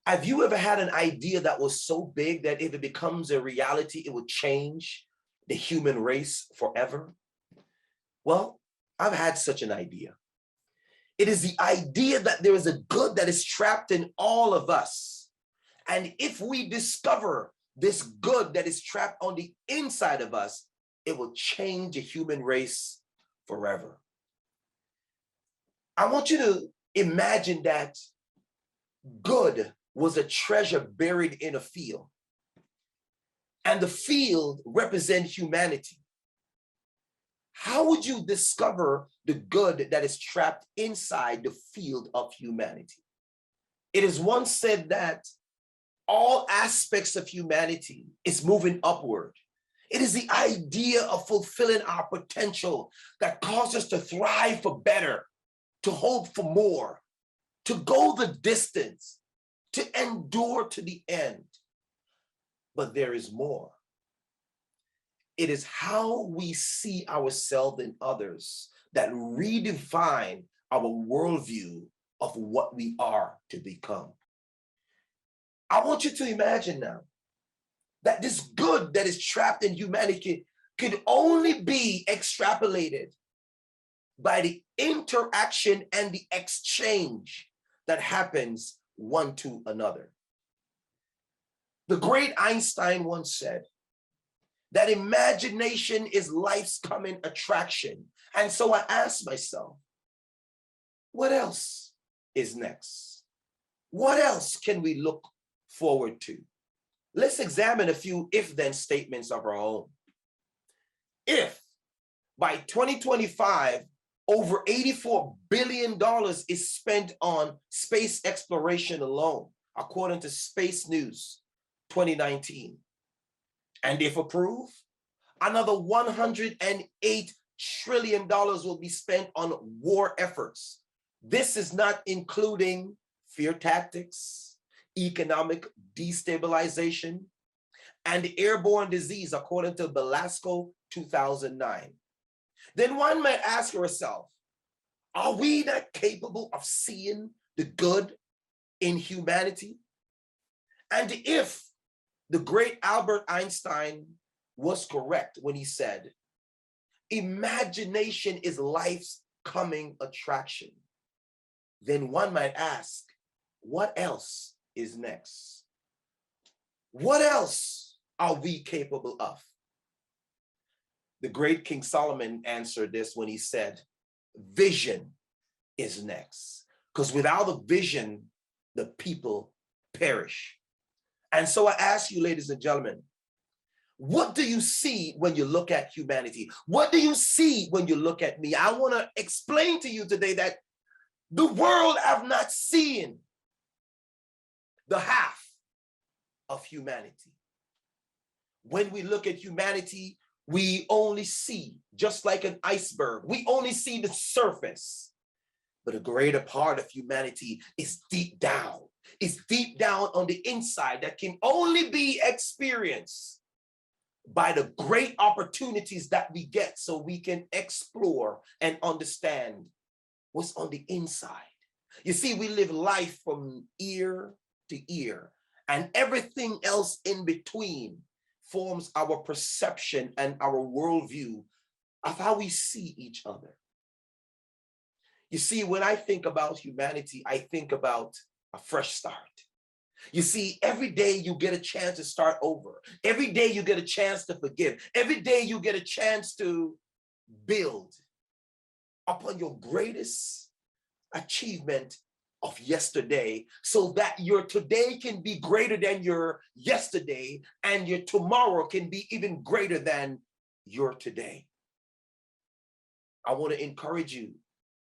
Have you ever had an idea that was so big that if it becomes a reality, it would change the human race forever? Well, I've had such an idea. It is the idea that there is a good that is trapped in all of us. And if we discover this good that is trapped on the inside of us, it will change the human race forever. I want you to imagine that good was a treasure buried in a field, and the field represents humanity. How would you discover the good that is trapped inside the field of humanity? It is once said that all aspects of humanity is moving upward. It is the idea of fulfilling our potential that causes us to thrive for better, to hope for more, to go the distance, to endure to the end. But there is more. It is how we see ourselves and others that redefine our worldview of what we are to become. I want you to imagine now that this good that is trapped in humanity could only be extrapolated by the interaction and the exchange that happens one to another. The great Einstein once said that imagination is life's common attraction. And so I asked myself, what else is next? What else can we look forward to? Let's examine a few if-then statements of our own. If by 2025, over $84 billion is spent on space exploration alone, according to Space News 2019. And if approved, another $108 trillion will be spent on war efforts. This is not including fear tactics, economic destabilization, and airborne disease, according to Belasco 2009. Then one might ask herself, are we not capable of seeing the good in humanity? And if the great Albert Einstein was correct when he said, imagination is life's coming attraction, then one might ask, what else is next? What else are we capable of? The great King Solomon answered this when he said, vision is next. Because without a vision, the people perish. And so I ask you, ladies and gentlemen, what do you see when you look at humanity? What do you see when you look at me? I want to explain to you today that the world have not seen the half of humanity. When we look at humanity, we only see, just like an iceberg, we only see the surface. But a greater part of humanity is deep down. It's deep down on the inside that can only be experienced by the great opportunities that we get so we can explore and understand what's on the inside. You see, we live life from ear to ear, and everything else in between forms our perception and our worldview of how we see each other. You see, when I think about humanity, I think about a fresh start. You see, every day you get a chance to start over. Every day you get a chance to forgive. Every day you get a chance to build upon your greatest achievement of yesterday, so that your today can be greater than your yesterday, and your tomorrow can be even greater than your today. I want to encourage you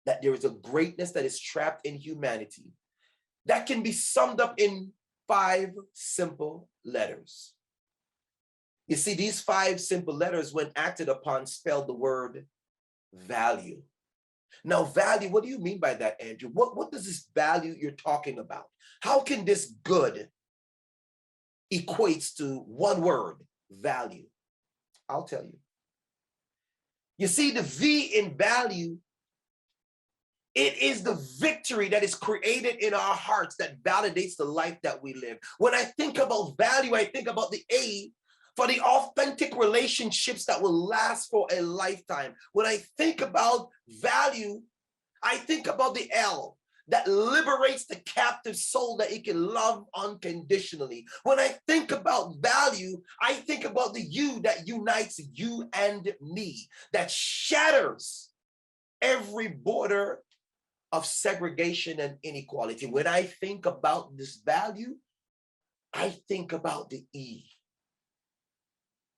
that there is a greatness that is trapped in humanity that can be summed up in 5 simple letters. You see, these 5 simple letters, when acted upon, spell the word value. Now, value, what do you mean by that, Andrew? What does this value you're talking about? How can this good equates to one word, value? I'll tell you. You see, the V in value It is the victory that is created in our hearts that validates the life that we live. When I think about value, I think about the A for the authentic relationships that will last for a lifetime. When I think about value, I think about the L that liberates the captive soul that it can love unconditionally. When I think about value, I think about the U that unites you and me, that shatters every border of segregation and inequality. When I think about this value, I think about the E.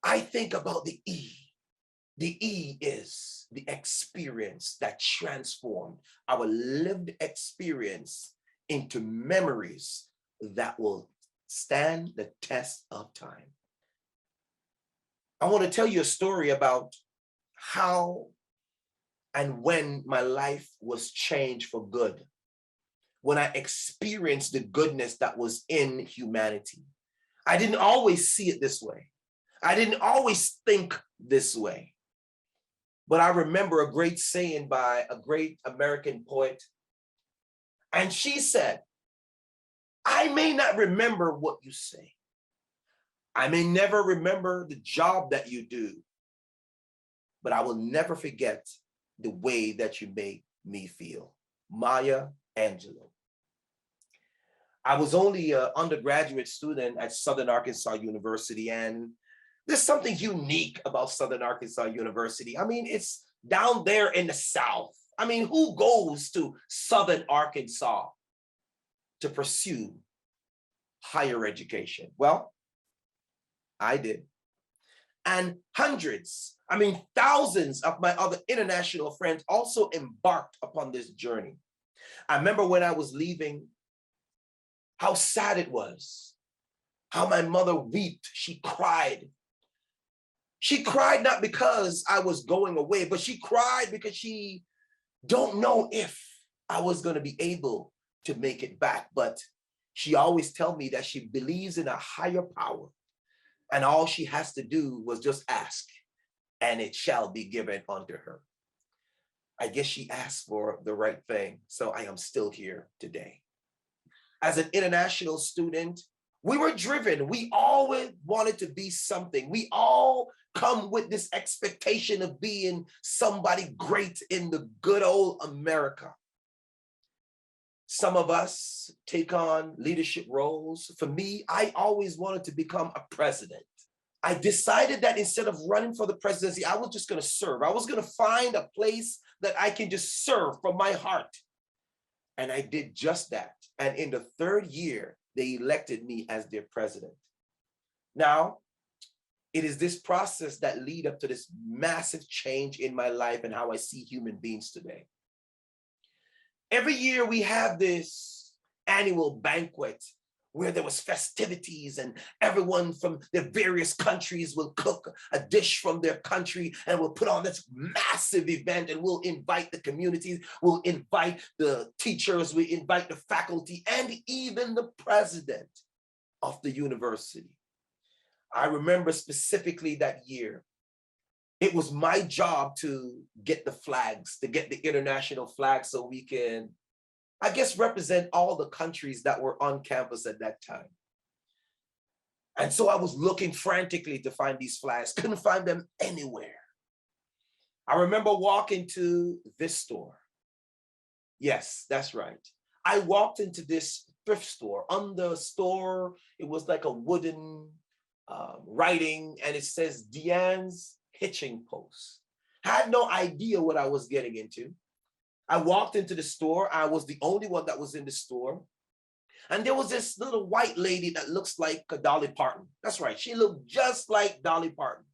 I think about the E. The E is the experience that transformed our lived experience into memories that will stand the test of time. I want to tell you a story about how and when my life was changed for good, when I experienced the goodness that was in humanity. I didn't always see it this way. I didn't always think this way. But I remember a great saying by a great American poet. And she said, I may not remember what you say. I may never remember the job that you do, but I will never forget the way that you make me feel. Maya Angelou. I was only an undergraduate student at Southern Arkansas University, and there's something unique about Southern Arkansas University. I mean, it's down there in the South. I mean, who goes to Southern Arkansas to pursue higher education? Well, I did. And hundreds, I mean, thousands of my other international friends also embarked upon this journey. I remember when I was leaving, how sad it was, how my mother wept. She cried. She cried not because I was going away, but she cried because she don't know if I was going to be able to make it back. But she always tell me that she believes in a higher power, and all she has to do was just ask, and it shall be given unto her. I guess she asked for the right thing, so I am still here today. As an international student, we were driven. We always wanted to be something. We all come with this expectation of being somebody great in the good old America. Some of us take on leadership roles. For me, I always wanted to become a president. I decided that instead of running for the presidency, I was just going to serve. I was going to find a place that I can just serve from my heart. And I did just that. And in the third year, they elected me as their president. Now, it is this process that lead up to this massive change in my life and how I see human beings today. Every year we have this annual banquet where there was festivities and everyone from the various countries will cook a dish from their country and we'll put on this massive event, and we'll invite the communities, we'll invite the teachers, we invite the faculty, and even the president of the university. I remember specifically that year, it was my job to get the flags, to get the international flags so we can, I guess, represent all the countries that were on campus at that time. And so I was looking frantically to find these flags, couldn't find them anywhere. I remember walking to this store. Yes, that's right. I walked into this thrift store. On the store, it was like a wooden writing, and it says Deanne's Hitching Post. I had no idea what I was getting into. I walked into the store. I was the only one that was in the store. And there was this little white lady that looks like Dolly Parton. That's right. She looked just like Dolly Parton.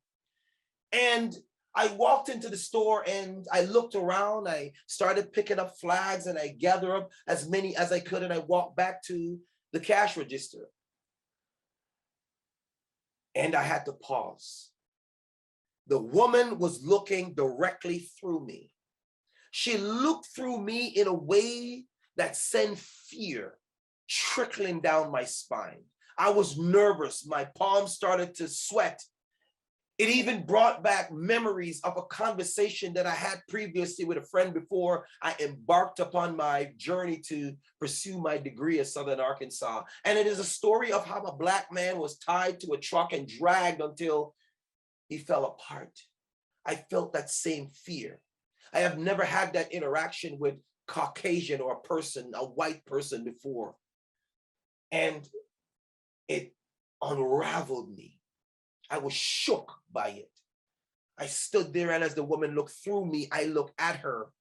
And I walked into the store and I looked around. I started picking up flags and I gathered up as many as I could. And I walked back to the cash register. And I had to pause. The woman was looking directly through me. She looked through me in a way that sent fear trickling down my spine. I was nervous. My palms started to sweat. It even brought back memories of a conversation that I had previously with a friend before I embarked upon my journey to pursue my degree at Southern Arkansas. And it is a story of how a Black man was tied to a truck and dragged until he fell apart. I felt that same fear. I have never had that interaction with Caucasian or a person, a white person before. And it unraveled me. I was shook by it. I stood there, and as the woman looked through me, I looked at her.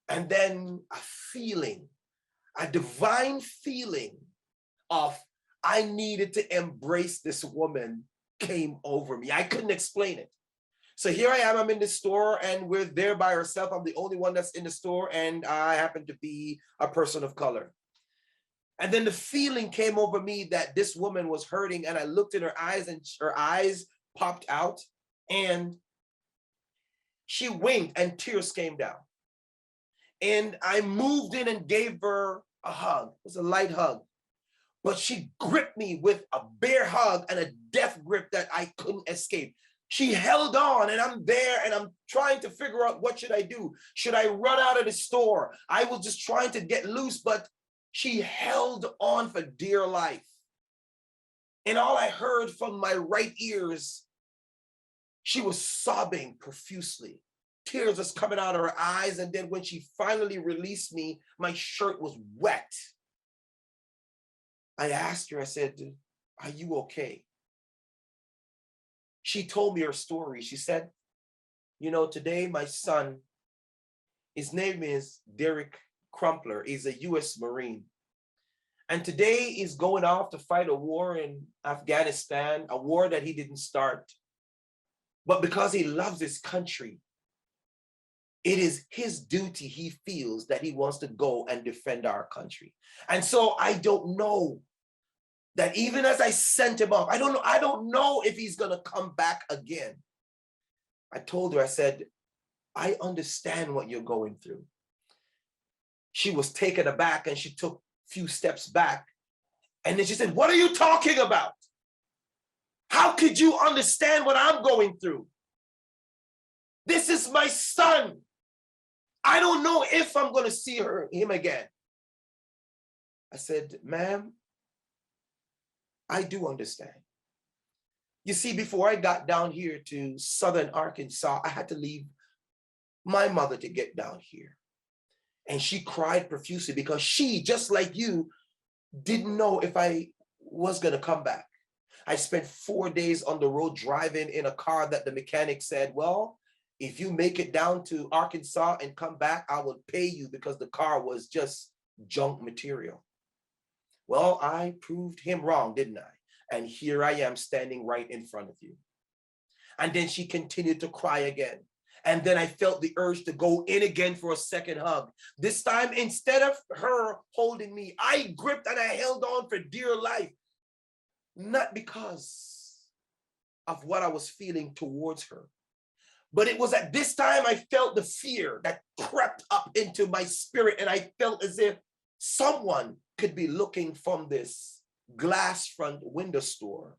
And then a feeling, a divine feeling of I needed to embrace this woman came over me. I couldn't explain it. So here I am, I'm in the store, and we're there by ourselves. I'm the only one that's in the store, and I happen to be a person of color. And then the feeling came over me that this woman was hurting, and I looked in her eyes, and her eyes popped out, and she winked, and tears came down. And I moved in and gave her a hug. It was a light hug. But she gripped me with a bear hug and a death grip that I couldn't escape. She held on, and I'm there, and I'm trying to figure out, what should I do? Should I run out of the store? I was just trying to get loose, but she held on for dear life. And all I heard from my right ears, she was sobbing profusely. Tears was coming out of her eyes. And then when she finally released me, my shirt was wet. I asked her, I said, "Are you okay?" She told me her story. She said, today my son, his name is Derek Crumpler, is a U.S. Marine. And today he's going off to fight a war in Afghanistan, a war that he didn't start. But because he loves his country, it is his duty, he feels, that he wants to go and defend our country. And so I don't know that even as I sent him off, I don't know if he's going to come back again. I told her, I said, I understand what you're going through. She was taken aback, and she took a few steps back. And then she said, "What are you talking about? How could you understand what I'm going through? This is my son. I don't know if I'm going to see him again." I said, "Ma'am, I do understand. You see, before I got down here to Southern Arkansas, I had to leave my mother to get down here. And she cried profusely because she, just like you, didn't know if I was going to come back. I spent 4 days on the road driving in a car that the mechanic said, well, if you make it down to Arkansas and come back, I will pay you, because the car was just junk material. Well, I proved him wrong, didn't I? And here I am standing right in front of you. And then she continued to cry again. And then I felt the urge to go in again for a second hug. This time, instead of her holding me, I gripped and I held on for dear life. Not because of what I was feeling towards her, but it was at this time I felt the fear that crept up into my spirit, and I felt as if someone could be looking from this glass front window store,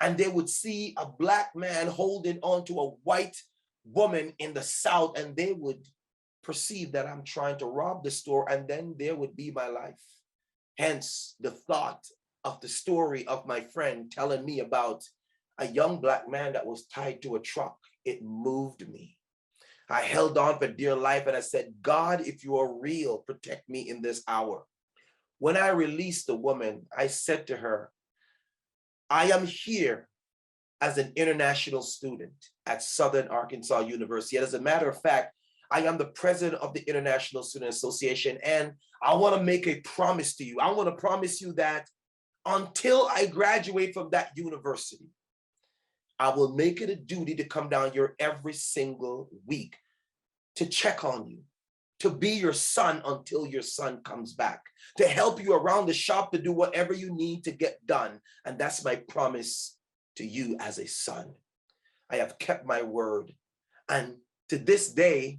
and they would see a black man holding on to a white woman in the South, and they would perceive that I'm trying to rob the store, and then there would be my life. Hence the thought of the story of my friend telling me about a young black man that was tied to a truck. It moved me. I held on for dear life, and I said, God, if you are real, protect me in this hour. When I released the woman, I said to her, I am here as an international student at Southern Arkansas University. And as a matter of fact, I am the president of the International Student Association, and I want to make a promise to you. I want to promise you that until I graduate from that university, I will make it a duty to come down here every single week to check on you, to be your son until your son comes back, to help you around the shop, to do whatever you need to get done. And that's my promise to you as a son. I have kept my word. And to this day,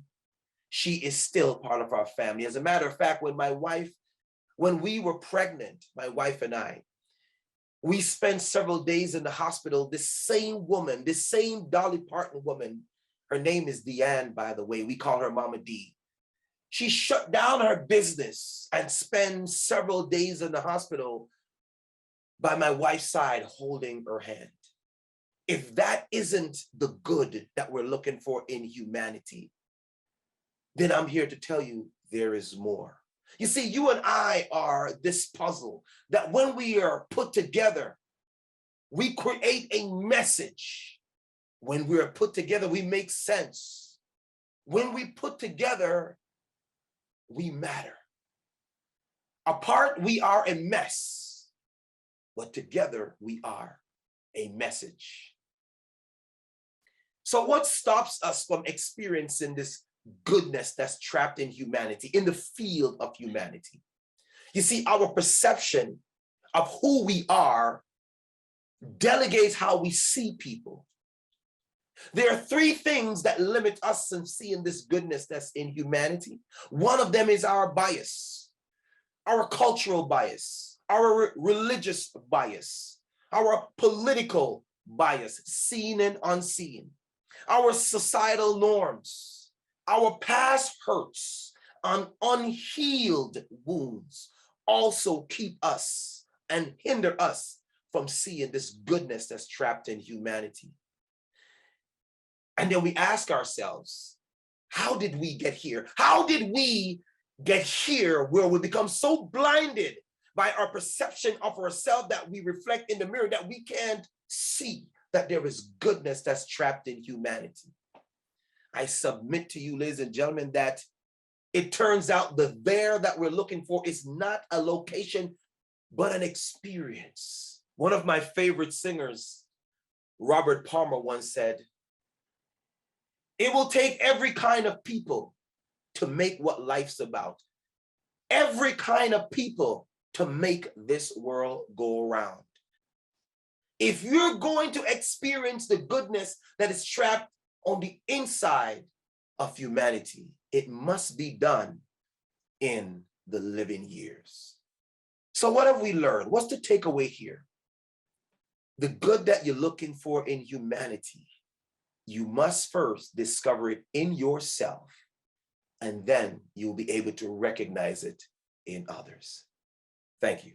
she is still part of our family. As a matter of fact, when we were pregnant, my wife and I, We spent several days in the hospital. This same woman, this same Dolly Parton woman, her name is Deanne, by the way. We call her Mama D. She shut down her business and spent several days in the hospital by my wife's side, holding her hand. If that isn't the good that we're looking for in humanity, then I'm here to tell you there is more. You see, you and I are this puzzle that when we are put together, we create a message. When we are put together, we make sense. When we put together, we matter. Apart, we are a mess, but together we are a message. So what stops us from experiencing this goodness that's trapped in humanity, in the field of humanity? You see, our perception of who we are delegates how we see people. There are three things that limit us from seeing this goodness that's in humanity. One of them is our bias, our cultural bias, our religious bias, our political bias, seen and unseen, our societal norms, our past hurts and unhealed wounds also keep us and hinder us from seeing this goodness that's trapped in humanity. And then we ask ourselves, how did we get here? How did we get here where we become so blinded by our perception of ourselves that we reflect in the mirror that we can't see that there is goodness that's trapped in humanity? I submit to you, ladies and gentlemen, that it turns out the there that we're looking for is not a location, but an experience. One of my favorite singers, Robert Palmer, once said, "It will take every kind of people to make what life's about. Every kind of people to make this world go around." If you're going to experience the goodness that is trapped on the inside of humanity, it must be done in the living years. So what have we learned? What's the takeaway here? The good that you're looking for in humanity, you must first discover it in yourself, and then you'll be able to recognize it in others. Thank you.